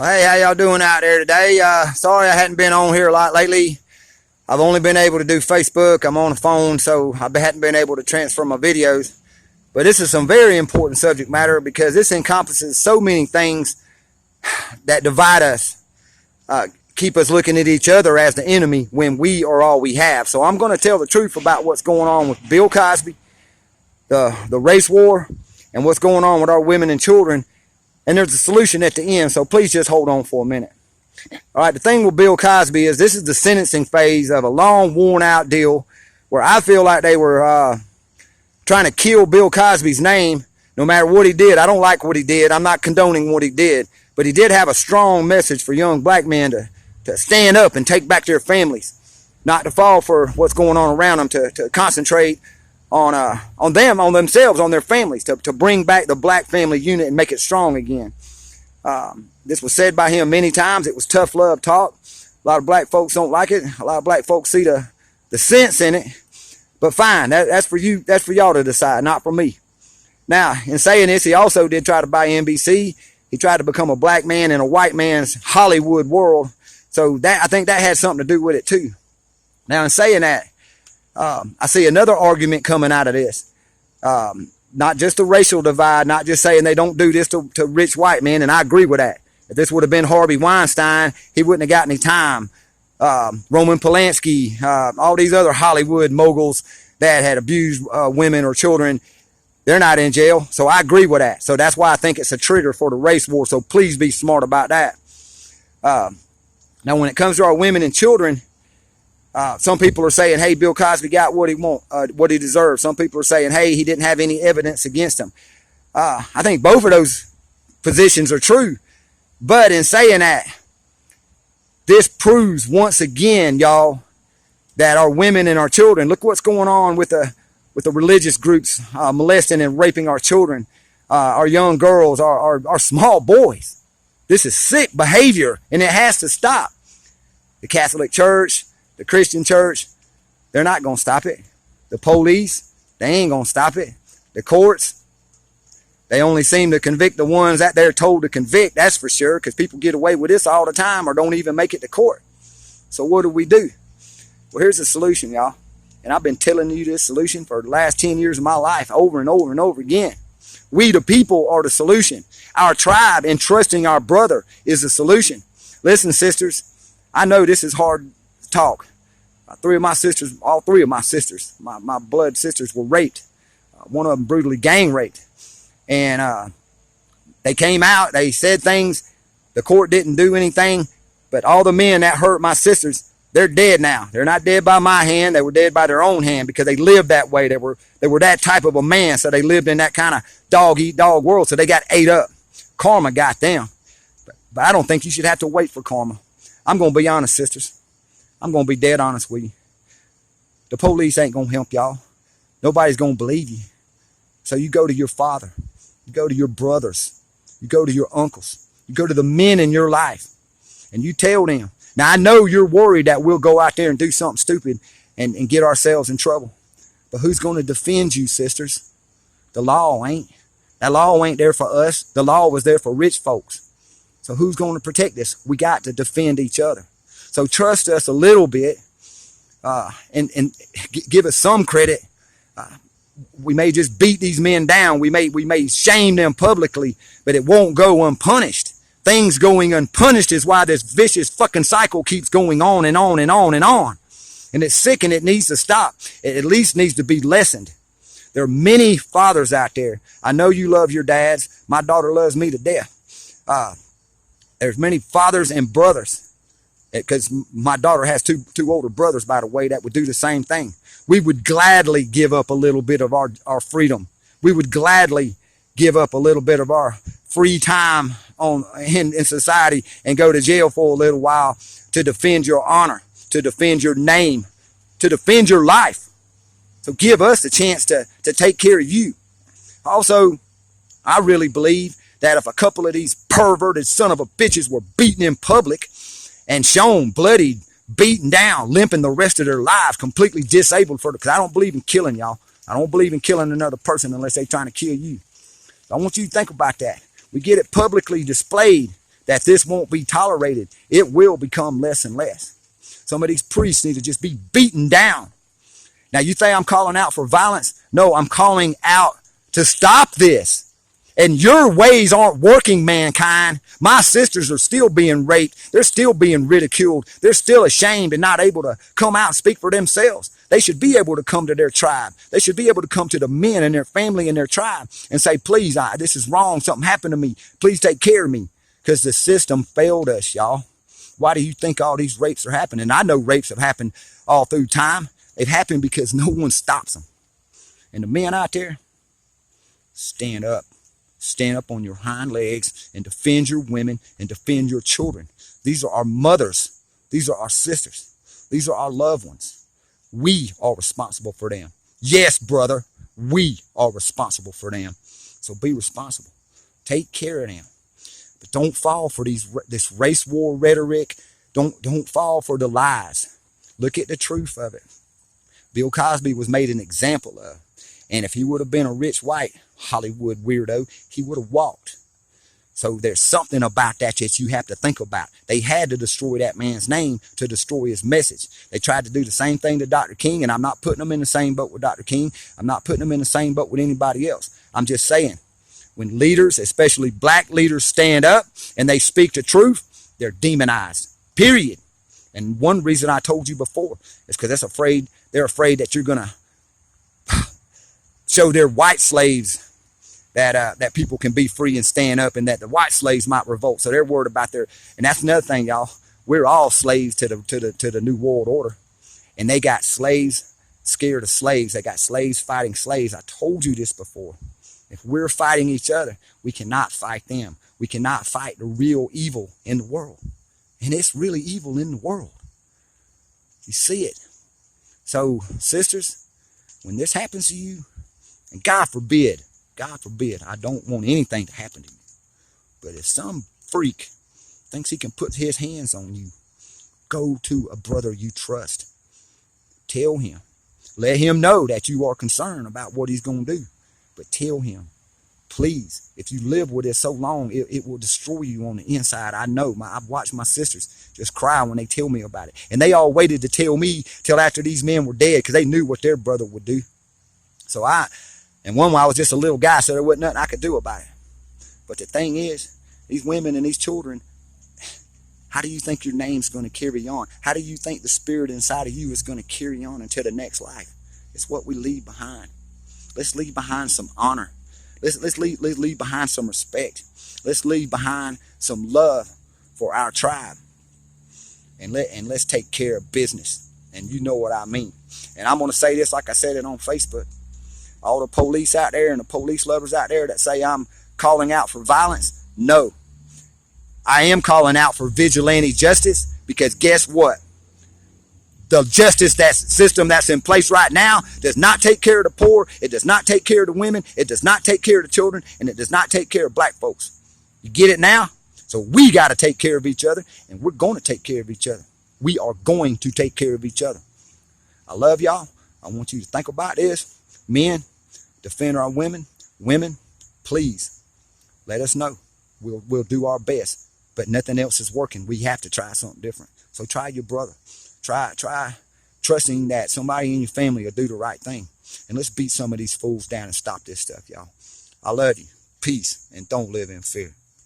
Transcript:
Hey, how y'all doing out there today? Sorry I hadn't been on here a lot lately. I've only been able to do Facebook. I'm on the phone, so I hadn't been able to transfer my videos. But this is some very important subject matter because this encompasses so many things that divide us, keep us looking at each other as the enemy when we are all we have. So I'm going to tell the truth about what's going on with Bill Cosby, the race war, and what's going on with our women and children. And there's a solution at the end, so please just hold on for a minute. All right, the thing with Bill Cosby is this is the sentencing phase of a long, worn-out deal where I feel like they were trying to kill Bill Cosby's name no matter what he did. I don't like what he did. I'm not condoning what he did. But he did have a strong message for young black men to stand up and take back their families, not to fall for what's going on around them, to concentrate on them, on themselves, on their families, to bring back the black family unit and make it strong again. This was said by him many times. It was tough love talk. A lot of black folks don't like it. A lot of black folks see the sense in it. But fine, that's for you. That's for y'all to decide, not for me. Now, in saying this, he also did try to buy NBC. He tried to become a black man in a white man's Hollywood world. So I think that had something to do with it too. Now, in saying that, I see another argument coming out of this. Not just the racial divide, not just saying they don't do this to rich white men, and I agree with that. If this would have been Harvey Weinstein, he wouldn't have got any time. Roman Polanski, all these other Hollywood moguls that had abused women or children, they're not in jail. So I agree with that. So that's why I think it's a trigger for the race war. So please be smart about that. Now, when it comes to our women and children, some people are saying, hey, Bill Cosby got what he deserved. Some people are saying, hey, he didn't have any evidence against him. I think both of those positions are true. But in saying that, this proves once again, y'all, that our women and our children, look what's going on with the religious groups molesting and raping our children, our young girls, our small boys. This is sick behavior, and it has to stop. The Catholic Church, the Christian church, they're not going to stop it. The police, they ain't going to stop it. The courts, they only seem to convict the ones that they're told to convict, that's for sure, because people get away with this all the time or don't even make it to court. So what do we do? Well, here's the solution, y'all. And I've been telling you this solution for the last 10 years of my life over and over and over again. We, the people, are the solution. Our tribe and trusting our brother is the solution. Listen, sisters, I know this is hard talk. All three of my sisters, my blood sisters were raped. One of them brutally gang raped. And they came out, they said things, the court didn't do anything, but all the men that hurt my sisters, they're dead now. They're not dead by my hand, they were dead by their own hand because they lived that way. They were that type of a man, so they lived in that kind of dog-eat-dog world, so they got ate up. Karma got them. But I don't think you should have to wait for karma. I'm going to be honest, sisters. I'm going to be dead honest with you. The police ain't going to help y'all. Nobody's going to believe you. So you go to your father. You go to your brothers. You go to your uncles. You go to the men in your life. And you tell them. Now, I know you're worried that we'll go out there and do something stupid and get ourselves in trouble. But who's going to defend you, sisters? The law ain't. That law ain't there for us. The law was there for rich folks. So who's going to protect us? We got to defend each other. So trust us a little bit and give us some credit. We may just beat these men down. We may shame them publicly, but it won't go unpunished. Things going unpunished is why this vicious fucking cycle keeps going on and on and on and on. And it's sick and it needs to stop. It at least needs to be lessened. There are many fathers out there. I know you love your dads. My daughter loves me to death. There's many fathers and brothers, because my daughter has two older brothers, by the way, that would do the same thing. We would gladly give up a little bit of our freedom. We would gladly give up a little bit of our free time in society and go to jail for a little while to defend your honor, to defend your name, to defend your life. So give us the chance to take care of you. Also, I really believe that if a couple of these perverted son of a bitches were beaten in public and shown bloodied, beaten down, limping the rest of their lives, completely disabled because I don't believe in killing y'all. I don't believe in killing another person unless they're trying to kill you. So I want you to think about that. We get it publicly displayed that this won't be tolerated. It will become less and less. Some of these priests need to just be beaten down. Now, you think I'm calling out for violence? No, I'm calling out to stop this. And your ways aren't working, mankind. My sisters are still being raped. They're still being ridiculed. They're still ashamed and not able to come out and speak for themselves. They should be able to come to their tribe. They should be able to come to the men in their family and their tribe and say, please, this is wrong. Something happened to me. Please take care of me. Because the system failed us, y'all. Why do you think all these rapes are happening? I know rapes have happened all through time. They've happened because no one stops them. And the men out there, stand up. Stand up on your hind legs and defend your women and defend your children. These are our mothers. These are our sisters. These are our loved ones. We are responsible for them. Yes, brother, we are responsible for them. So be responsible. Take care of them. But don't fall for this race war rhetoric. Don't fall for the lies. Look at the truth of it. Bill Cosby was made an example of. And if he would have been a rich white Hollywood weirdo, he would have walked. So there's something about that you have to think about. They had to destroy that man's name to destroy his message. They tried to do the same thing to Dr. King, and I'm not putting them in the same boat with Dr. King. I'm not putting them in the same boat with anybody else. I'm just saying, when leaders, especially black leaders, stand up and they speak the truth, they're demonized, period. And one reason I told you before is because they're afraid that you're going to show their white slaves that people can be free and stand up, and that the white slaves might revolt. So they're worried about and that's another thing, y'all. We're all slaves to the New World Order, and they got slaves scared of slaves. They got slaves fighting slaves. I told you this before. If we're fighting each other, we cannot fight them. We cannot fight the real evil in the world, and it's really evil in the world. You see it. So, sisters, when this happens to you, and God forbid, I don't want anything to happen to you. But if some freak thinks he can put his hands on you, go to a brother you trust. Tell him. Let him know that you are concerned about what he's going to do. But tell him, please, if you live with it so long, it will destroy you on the inside. I know. I've watched my sisters just cry when they tell me about it. And they all waited to tell me till after these men were dead, because they knew what their brother would do. So and one while I was just a little guy, so there wasn't nothing I could do about it. But the thing is, these women and these children, how do you think your name's going to carry on? How do you think the spirit inside of you is going to carry on into the next life? It's what we leave behind. Let's leave behind some honor. Let's leave behind some respect. Let's leave behind some love for our tribe. And let's take care of business. And you know what I mean. And I'm going to say this like I said it on Facebook. All the police out there and the police lovers out there that say I'm calling out for violence, no. I am calling out for vigilante justice, because guess what? The justice system that's in place right now does not take care of the poor. It does not take care of the women. It does not take care of the children. And it does not take care of black folks. You get it now? So we got to take care of each other, and we're going to take care of each other. We are going to take care of each other. I love y'all. I want you to think about this. Men, defend our women. Women, please let us know. We'll do our best, but nothing else is working. We have to try something different. So try your brother. Try trusting that somebody in your family will do the right thing. And let's beat some of these fools down and stop this stuff, y'all. I love you. Peace, and don't live in fear.